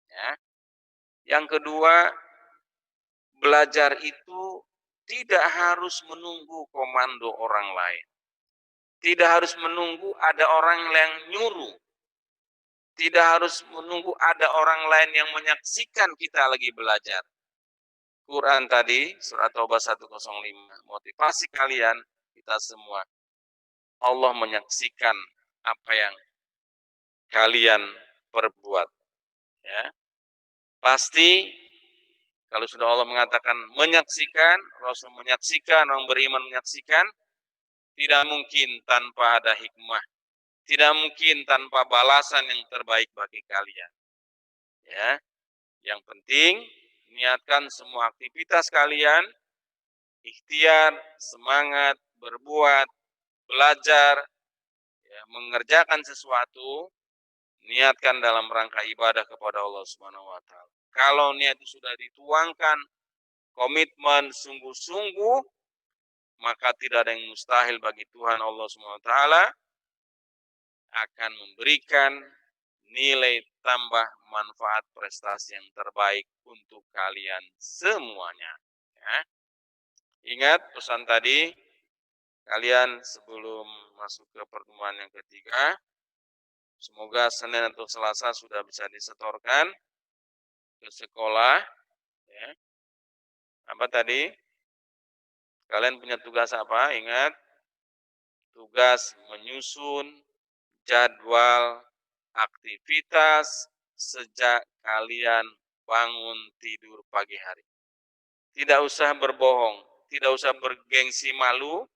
Ya. Yang kedua, belajar itu tidak harus menunggu komando orang lain. Tidak harus menunggu ada orang yang nyuruh. Tidak harus menunggu ada orang lain yang menyaksikan kita lagi belajar. Quran tadi, surat Taubah 105, motivasi kalian, kita semua. Allah menyaksikan apa yang kalian perbuat. Ya. Pasti, kalau sudah Allah mengatakan menyaksikan, Rasul menyaksikan, orang beriman menyaksikan, tidak mungkin tanpa ada hikmah, Tidak mungkin tanpa balasan yang terbaik bagi kalian. Ya, yang penting niatkan semua aktivitas kalian, ikhtiar, semangat, berbuat, belajar, ya, mengerjakan sesuatu, niatkan dalam rangka ibadah kepada Allah Subhanahu wa taala. Kalau niat itu sudah dituangkan, komitmen sungguh-sungguh, maka tidak ada yang mustahil bagi Tuhan Allah Subhanahu wa taala akan memberikan nilai tambah manfaat prestasi yang terbaik untuk kalian semuanya. Ya. Ingat pesan tadi, kalian sebelum masuk ke pertemuan yang ketiga, semoga Senin atau Selasa sudah bisa disetorkan ke sekolah. Ya. Apa tadi? Kalian punya tugas apa? Ingat, tugas menyusun jadwal aktivitas sejak kalian bangun tidur pagi hari. Tidak usah berbohong, tidak usah bergengsi malu,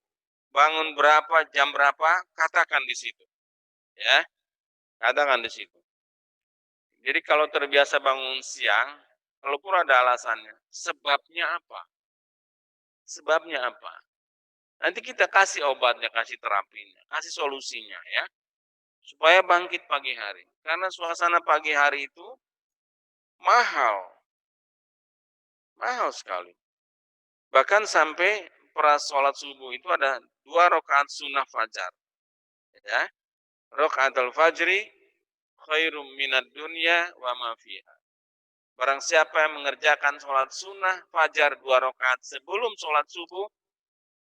bangun berapa, jam berapa, katakan di situ. Ya, katakan di situ. Jadi kalau terbiasa bangun siang, kalaupun ada alasannya, sebabnya apa? Sebabnya apa? Nanti kita kasih obatnya, kasih terapinya, kasih solusinya ya. Supaya bangkit pagi hari. Karena suasana pagi hari itu mahal. Mahal sekali. Bahkan sampai pra sholat subuh itu ada 2 rakaat sunnah fajar. Ya. Rakaatul fajri khairum minad dunya wa ma fiha. Barang siapa yang mengerjakan sholat sunnah fajar 2 rakaat sebelum sholat subuh,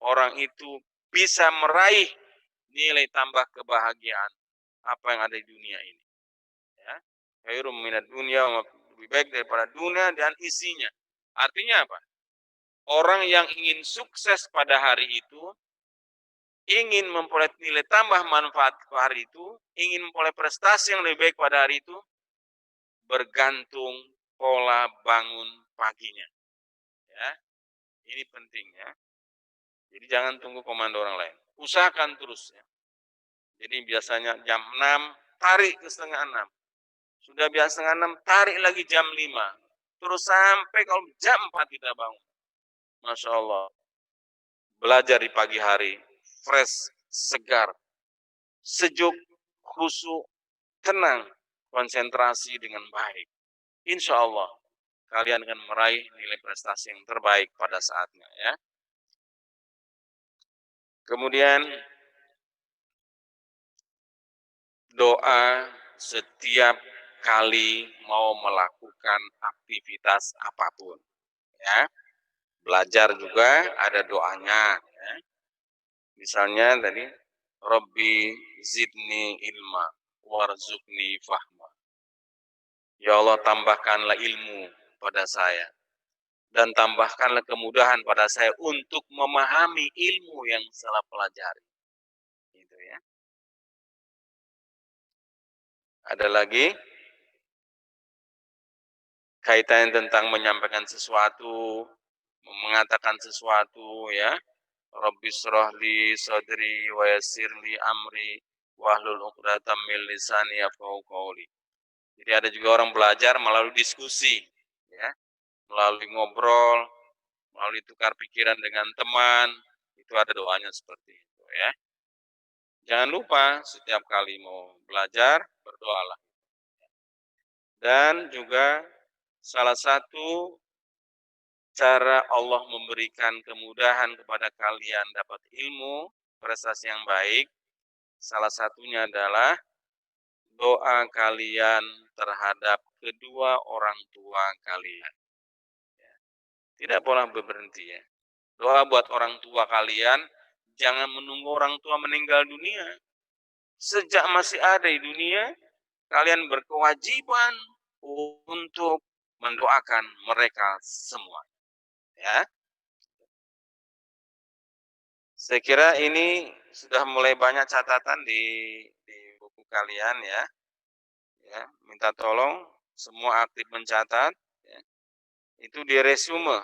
orang itu bisa meraih nilai tambah kebahagiaan apa yang ada di dunia ini. Ya. Khairum minad dunya, lebih baik daripada dunia dan isinya. Artinya apa? Orang yang ingin sukses pada hari itu, ingin memperoleh nilai tambah manfaat pada hari itu, ingin memperoleh prestasi yang lebih baik pada hari itu, bergantung pola bangun paginya. Ya, ini penting ya. Jadi jangan tunggu komando orang lain. Usahakan terus ya. Jadi biasanya jam 6, tarik ke setengah 6. Sudah biasa setengah 6, tarik lagi jam 5. Terus sampai kalau jam 4 kita bangun. Masya Allah. Belajar di pagi hari, fresh, segar, sejuk, khusyuk, tenang, konsentrasi dengan baik. Insya Allah, kalian akan meraih nilai prestasi yang terbaik pada saatnya. Ya. Kemudian, doa setiap kali mau melakukan aktivitas apapun. Ya. Belajar juga ada doanya. Ya. Misalnya tadi, Rabbi zidni ilma warzuqni fahma. Ya Allah, tambahkanlah ilmu pada saya dan tambahkanlah kemudahan pada saya untuk memahami ilmu yang saya pelajari. Gitu ya. Ada lagi kaitannya tentang menyampaikan sesuatu, mengatakan sesuatu ya. Rabbi shrahli sadri wa yassirli amri wahlul 'uqdatam min lisani yafqahu qawli. Jadi ada juga orang belajar melalui diskusi ya, melalui ngobrol, melalui tukar pikiran dengan teman, itu ada doanya seperti itu ya. Jangan lupa setiap kali mau belajar, berdoalah. Dan juga salah satu cara Allah memberikan kemudahan kepada kalian dapat ilmu, prestasi yang baik, salah satunya adalah doa kalian terhadap kedua orang tua kalian. Tidak boleh berhenti ya. Doa buat orang tua kalian, jangan menunggu orang tua meninggal dunia. Sejak masih ada di dunia, kalian berkewajiban untuk mendoakan mereka semua. Ya, saya kira ini sudah mulai banyak catatan di buku kalian ya. Ya, minta tolong semua aktif mencatat. Ya. Itu di resume,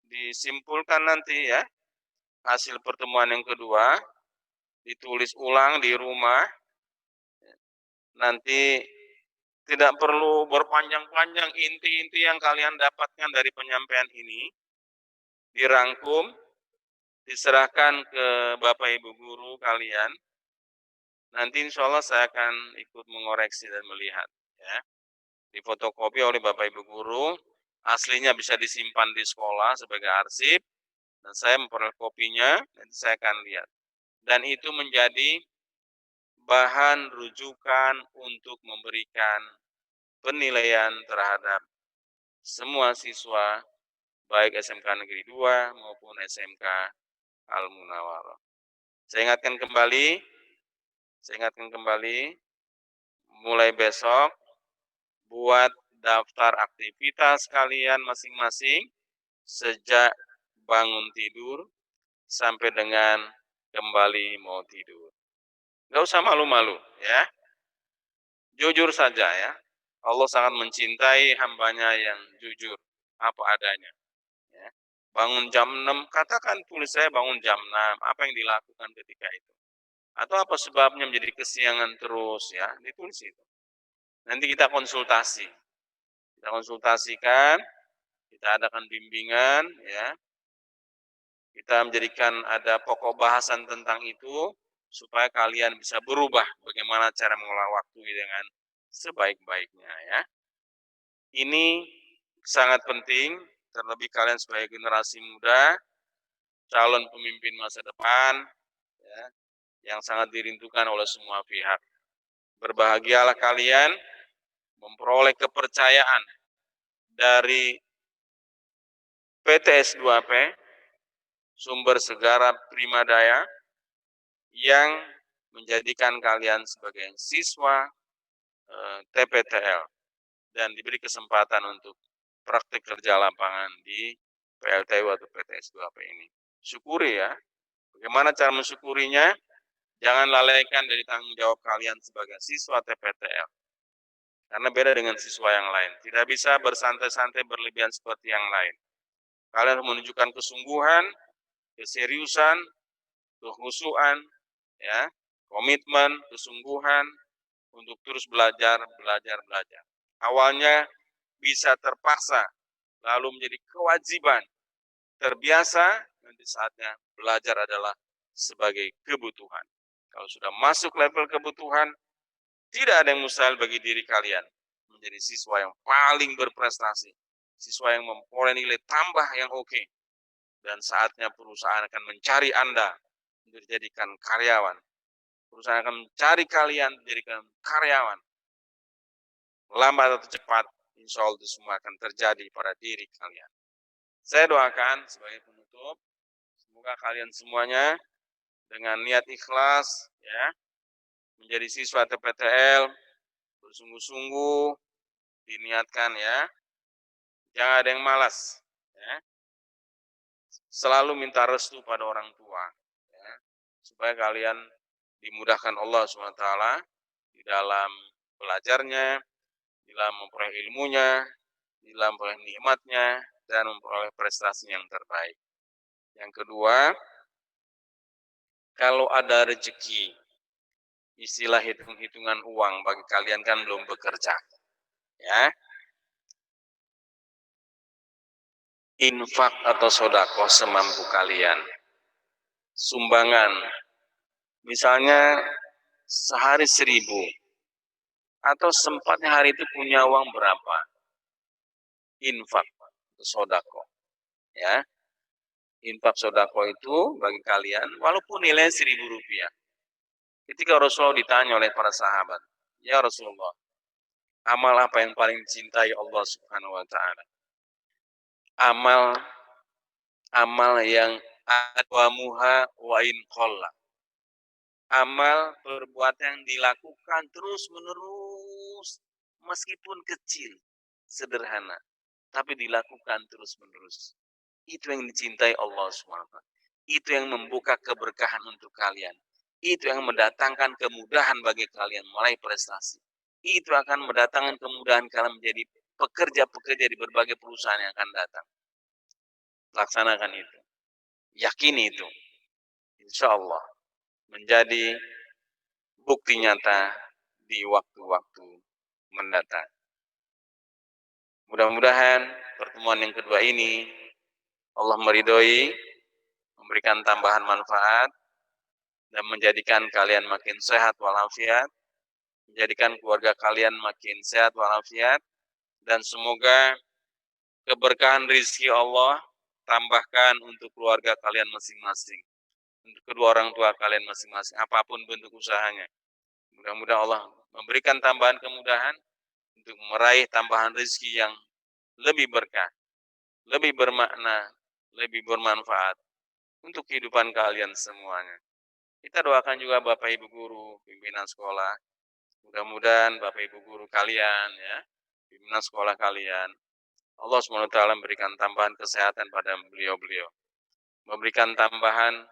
disimpulkan nanti ya hasil pertemuan yang kedua, ditulis ulang di rumah nanti tidak perlu berpanjang-panjang, inti-inti yang kalian dapatkan dari penyampaian ini dirangkum, diserahkan ke Bapak Ibu guru kalian. Nanti insya Allah saya akan ikut mengoreksi dan melihat, ya. Difotokopi oleh Bapak Ibu guru, aslinya bisa disimpan di sekolah sebagai arsip, dan saya memperoleh kopinya, nanti saya akan lihat. Dan itu menjadi bahan rujukan untuk memberikan penilaian terhadap semua siswa, baik SMK Negeri 2 maupun SMK Al-Munawwarah. Saya ingatkan kembali, mulai besok, buat daftar aktivitas kalian masing-masing, sejak bangun tidur sampai dengan kembali mau tidur. Nggak usah malu-malu, ya. Jujur saja, ya. Allah sangat mencintai hambanya yang jujur, apa adanya. Ya. Bangun jam 6, katakan, tulis saya bangun jam 6, apa yang dilakukan ketika itu. Atau apa sebabnya menjadi kesiangan terus, ya, ditulis itu. Nanti kita konsultasi. Kita konsultasikan, kita adakan bimbingan, ya. Kita menjadikan ada pokok bahasan tentang itu, supaya kalian bisa berubah bagaimana cara mengolah waktu dengan sebaik-baiknya, ya. Ini sangat penting, terlebih kalian sebagai generasi muda, calon pemimpin masa depan, ya, yang sangat dirindukan oleh semua pihak. Berbahagialah kalian memperoleh kepercayaan dari PTS 2P, sumber segara primadaya, yang menjadikan kalian sebagai siswa TPTL dan diberi kesempatan untuk praktik kerja lapangan di PLTU atau PTS 2P ini. Syukuri, ya. Bagaimana cara mensyukurinya? Jangan lalaikan dari tanggung jawab kalian sebagai siswa TPTL. Karena beda dengan siswa yang lain. Tidak bisa bersantai-santai berlebihan seperti yang lain. Kalian harus menunjukkan kesungguhan, keseriusan, kehusuan, ya, komitmen, kesungguhan untuk terus belajar. Awalnya bisa terpaksa, lalu menjadi kewajiban, terbiasa, nanti saatnya belajar adalah sebagai kebutuhan. Kalau sudah masuk level kebutuhan, tidak ada yang mustahil bagi diri kalian menjadi siswa yang paling berprestasi, siswa yang memperoleh nilai tambah yang oke. Dan saatnya perusahaan akan mencari Anda untuk dijadikan karyawan. Perusahaan akan mencari kalian dijadikan karyawan. Lambat atau cepat, insya Allah itu semua akan terjadi pada diri kalian. Saya doakan sebagai penutup, semoga kalian semuanya dengan niat ikhlas, ya, menjadi siswa TPTL, bersungguh-sungguh, diniatkan, ya. Jangan ada yang malas, ya. Selalu minta restu pada orang tua, ya, supaya kalian dimudahkan Allah SWT di dalam belajarnya, di dalam memperoleh ilmunya, di dalam memperoleh nikmatnya, dan memperoleh prestasi yang terbaik. Yang kedua, kalau ada rezeki, istilah hitung-hitungan uang bagi kalian kan belum bekerja, ya. Infak atau sodako semampu kalian. Sumbangan, misalnya sehari 1.000, atau sempatnya hari itu punya uang berapa. Infak atau sodako, ya. Infak sodako itu bagi kalian, walaupun nilai 1.000 rupiah. Ketika Rasulullah ditanya oleh para sahabat, ya Rasulullah, amal apa yang paling dicintai Allah Subhanahu wa Ta'ala? Amal yang adwamuha wa in qalla. Amal perbuatan yang dilakukan terus-menerus, meskipun kecil, sederhana, tapi dilakukan terus-menerus. Itu yang dicintai Allah SWT. Itu yang membuka keberkahan untuk kalian. Itu yang mendatangkan kemudahan bagi kalian meraih prestasi. Itu akan mendatangkan kemudahan kalian menjadi pekerja-pekerja di berbagai perusahaan yang akan datang. Laksanakan itu. Yakini itu. Insya Allah menjadi bukti nyata di waktu-waktu mendatang. Mudah-mudahan pertemuan yang kedua ini Allah meridhoi, memberikan tambahan manfaat, dan menjadikan kalian makin sehat walafiat, menjadikan keluarga kalian makin sehat walafiat, dan semoga keberkahan rizki Allah tambahkan untuk keluarga kalian masing-masing, untuk kedua orang tua kalian masing-masing, apapun bentuk usahanya. Mudah-mudahan Allah memberikan tambahan kemudahan untuk meraih tambahan rizki yang lebih berkah, lebih bermakna, lebih bermanfaat untuk kehidupan kalian semuanya. Kita doakan juga Bapak Ibu Guru, pimpinan sekolah. Mudah-mudahan Bapak Ibu Guru kalian, ya, pimpinan sekolah kalian, Allah SWT memberikan tambahan kesehatan pada beliau-beliau, memberikan tambahan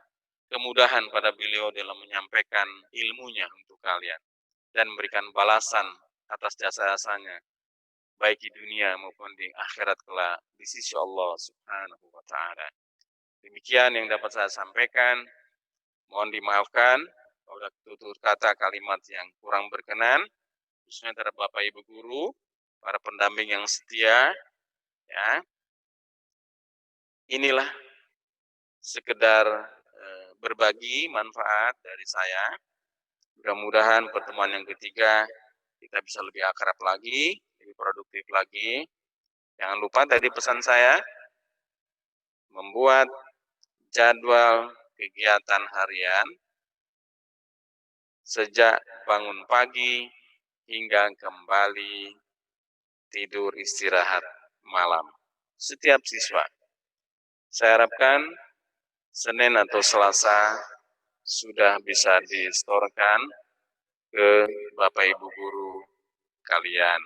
kemudahan pada beliau dalam menyampaikan ilmunya untuk kalian, dan memberikan balasan atas jasa-jasanya, baik di dunia maupun di akhirat kelak di sisi Allah Subhanahu wa Ta'ala. Demikian yang dapat saya sampaikan. Mohon dimaafkan kalau ada tutur kata kalimat yang kurang berkenan, khususnya terhadap Bapak Ibu Guru, para pendamping yang setia. Ya, inilah sekedar berbagi manfaat dari saya. Mudah-mudahan pertemuan yang ketiga kita bisa lebih akrab lagi, lebih produktif lagi. Jangan lupa tadi pesan saya, membuat jadwal kegiatan harian sejak bangun pagi hingga kembali tidur istirahat malam. Setiap siswa. Saya harapkan Senin atau Selasa sudah bisa distorkan ke Bapak Ibu Guru kalian.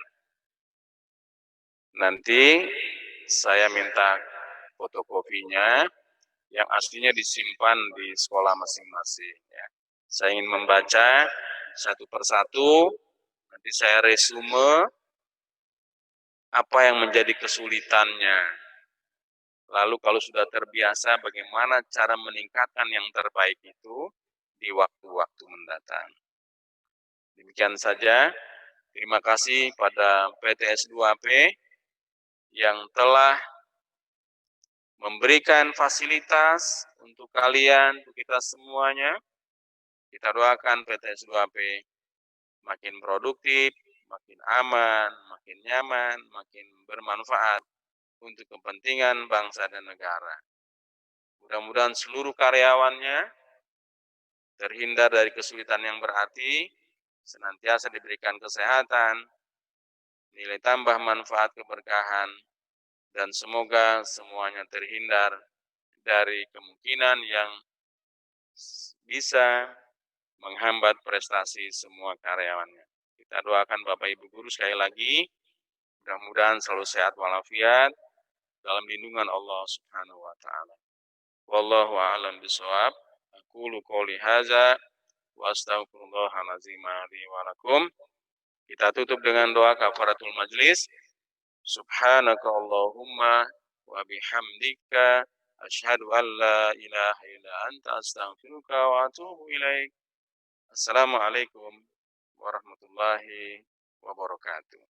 Nanti saya minta fotokopinya yang aslinya disimpan di sekolah masing-masing. Ya. Saya ingin membaca satu persatu, nanti saya resume apa yang menjadi kesulitannya. Lalu kalau sudah terbiasa, bagaimana cara meningkatkan yang terbaik itu di waktu-waktu mendatang. Demikian saja. Terima kasih pada PTS 2P yang telah memberikan fasilitas untuk kalian, untuk kita semuanya. Kita doakan PTS 2P makin produktif, makin aman, makin nyaman, makin bermanfaat untuk kepentingan bangsa dan negara. Mudah-mudahan seluruh karyawannya terhindar dari kesulitan yang berarti, senantiasa diberikan kesehatan, nilai tambah manfaat keberkahan, dan semoga semuanya terhindar dari kemungkinan yang bisa menghambat prestasi semua karyawannya. Kita doakan Bapak Ibu Guru sekali lagi, mudah-mudahan selalu sehat walafiat dalam lindungan Allah Subhanahu wa Ta'ala. Wallahu a'lam bishawab. Aqulu qouli hadza wa astaghfirullahal azim li wa lakum. Kita tutup dengan doa kafaratul majlis. Subhanaka Allahumma wa bihamdika asyhadu an la ilaha illa anta astaghfiruka wa atubu ilaik. Assalamualaikum warahmatullahi wabarakatuh.